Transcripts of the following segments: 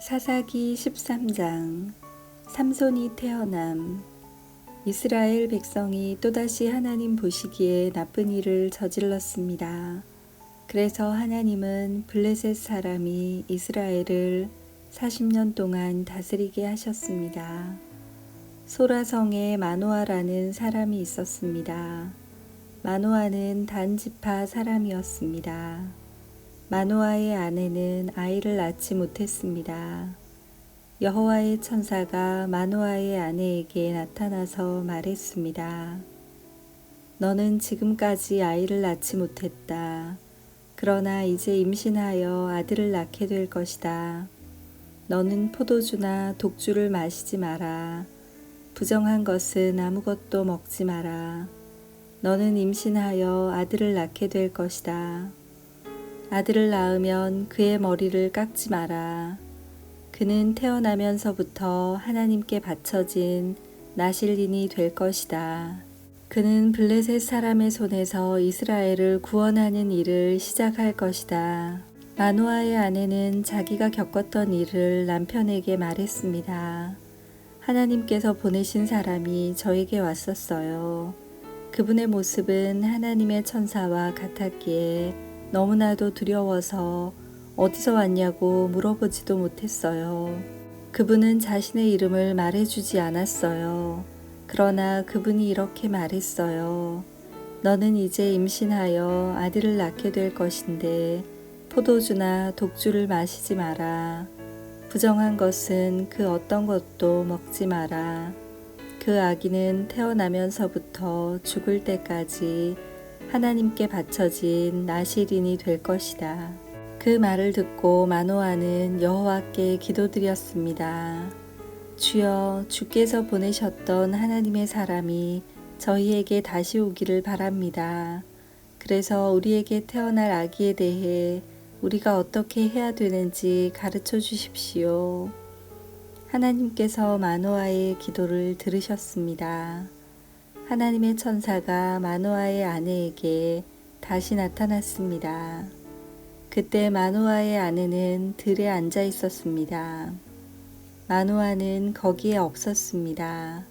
사사기 13장. 삼손이 태어남. 이스라엘 백성이 또다시 하나님 보시기에 나쁜 일을 저질렀습니다. 그래서 하나님은 블레셋 사람이 이스라엘을 40년 동안 다스리게 하셨습니다. 소라성에 마노아라는 사람이 있었습니다. 마노아는 단 지파 사람이었습니다. 마노아의 아내는 아이를 낳지 못했습니다. 여호와의 천사가 마노아의 아내에게 나타나서 말했습니다. 너는 지금까지 아이를 낳지 못했다. 그러나 이제 임신하여 아들을 낳게 될 것이다. 너는 포도주나 독주를 마시지 마라. 부정한 것은 아무것도 먹지 마라. 너는 임신하여 아들을 낳게 될 것이다. 아들을 낳으면 그의 머리를 깎지 마라. 그는 태어나면서부터 하나님께 바쳐진 나실린이 될 것이다. 그는 블레셋 사람의 손에서 이스라엘을 구원하는 일을 시작할 것이다. 마노아의 아내는 자기가 겪었던 일을 남편에게 말했습니다. 하나님께서 보내신 사람이 저에게 왔었어요. 그분의 모습은 하나님의 천사와 같았기에 너무나도 두려워서 어디서 왔냐고 물어보지도 못했어요. 그분은 자신의 이름을 말해주지 않았어요. 그러나 그분이 이렇게 말했어요. 너는 이제 임신하여 아들을 낳게 될 것인데 포도주나 독주를 마시지 마라. 부정한 것은 그 어떤 것도 먹지 마라. 그 아기는 태어나면서부터 죽을 때까지 하나님께 바쳐진 나실인이 될 것이다. 그 말을 듣고 마노아는 여호와께 기도드렸습니다. 주여, 주께서 보내셨던 하나님의 사람이 저희에게 다시 오기를 바랍니다. 그래서 우리에게 태어날 아기에 대해 우리가 어떻게 해야 되는지 가르쳐 주십시오. 하나님께서 마노아의 기도를 들으셨습니다. 하나님의 천사가 마노아의 아내에게 다시 나타났습니다. 그때 마노아의 아내는 들에 앉아 있었습니다. 마노아는 거기에 없었습니다.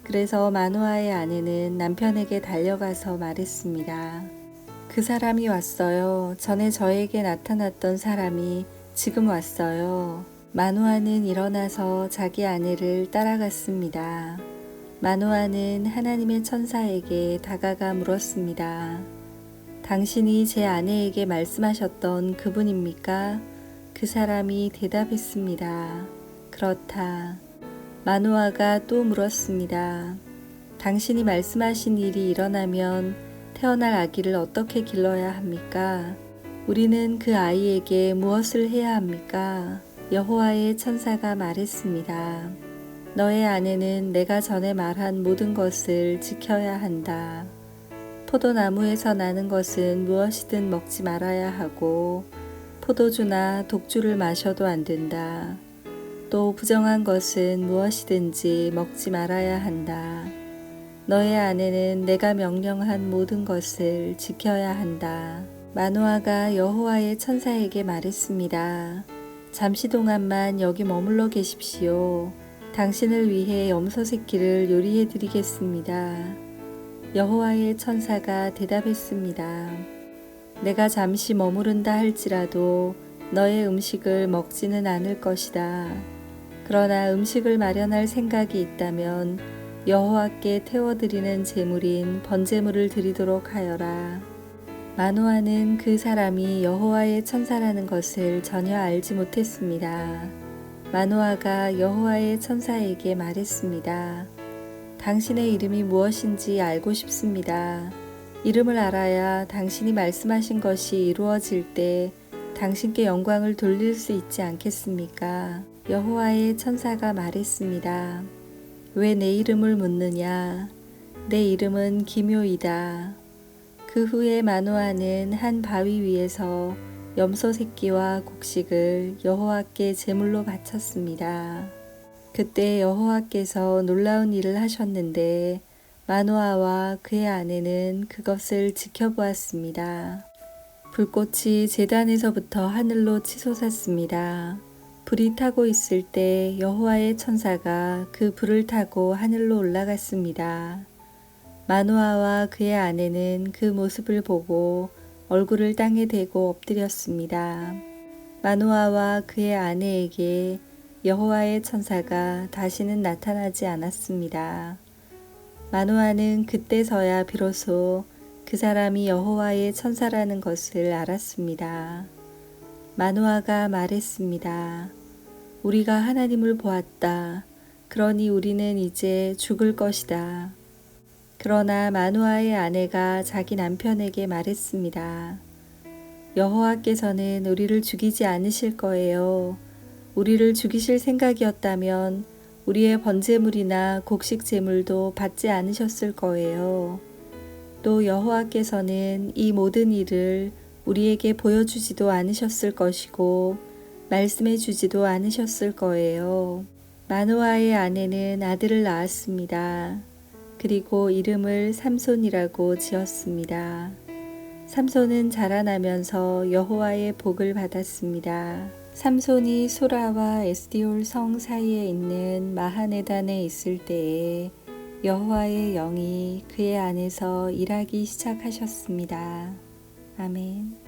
그래서 마노아의 아내는 남편에게 달려가서 말했습니다. 그 사람이 왔어요. 전에 저에게 나타났던 사람이 지금 왔어요. 마노아는 일어나서 자기 아내를 따라갔습니다. 마노아는 하나님의 천사에게 다가가 물었습니다. 당신이 제 아내에게 말씀하셨던 그분입니까? 그 사람이 대답했습니다. 그렇다. 마노아가 또 물었습니다. 당신이 말씀하신 일이 일어나면 태어날 아기를 어떻게 길러야 합니까? 우리는 그 아이에게 무엇을 해야 합니까? 여호와의 천사가 말했습니다. 너의 아내는 내가 전에 말한 모든 것을 지켜야 한다. 포도나무에서 나는 것은 무엇이든 먹지 말아야 하고 포도주나 독주를 마셔도 안 된다. 또 부정한 것은 무엇이든지 먹지 말아야 한다. 너의 아내는 내가 명령한 모든 것을 지켜야 한다. 마노아가 여호와의 천사에게 말했습니다. 잠시 동안만 여기 머물러 계십시오. 당신을 위해 염소 새끼를 요리해 드리겠습니다. 여호와의 천사가 대답했습니다. 내가 잠시 머무른다 할지라도 너의 음식을 먹지는 않을 것이다. 그러나 음식을 마련할 생각이 있다면 여호와께 태워드리는 제물인 번제물을 드리도록 하여라. 마노아는 그 사람이 여호와의 천사라는 것을 전혀 알지 못했습니다. 마노아가 여호와의 천사에게 말했습니다. 당신의 이름이 무엇인지 알고 싶습니다. 이름을 알아야 당신이 말씀하신 것이 이루어질 때 당신께 영광을 돌릴 수 있지 않겠습니까? 여호와의 천사가 말했습니다. 왜 내 이름을 묻느냐? 내 이름은 기묘이다. 그 후에 마노아는 한 바위 위에서 염소 새끼와 곡식을 여호와께 제물로 바쳤습니다. 그때 여호와께서 놀라운 일을 하셨는데 마노아와 그의 아내는 그것을 지켜보았습니다. 불꽃이 제단에서부터 하늘로 치솟았습니다. 불이 타고 있을 때 여호와의 천사가 그 불을 타고 하늘로 올라갔습니다. 마노아와 그의 아내는 그 모습을 보고 얼굴을 땅에 대고 엎드렸습니다. 마노아와 그의 아내에게 여호와의 천사가 다시는 나타나지 않았습니다. 마노아는 그때서야 비로소 그 사람이 여호와의 천사라는 것을 알았습니다. 마노아가 말했습니다. 우리가 하나님을 보았다. 그러니 우리는 이제 죽을 것이다. 그러나 마노아의 아내가 자기 남편에게 말했습니다. 여호와께서는 우리를 죽이지 않으실 거예요. 우리를 죽이실 생각이었다면 우리의 번제물이나 곡식 제물도 받지 않으셨을 거예요. 또 여호와께서는 이 모든 일을 우리에게 보여주지도 않으셨을 것이고 말씀해 주지도 않으셨을 거예요. 마노아의 아내는 아들을 낳았습니다. 그리고 이름을 삼손이라고 지었습니다. 삼손은 자라나면서 여호와의 복을 받았습니다. 삼손이 소라와 에스디올 성 사이에 있는 마하네단에 있을 때에 여호와의 영이 그의 안에서 일하기 시작하셨습니다. 아멘.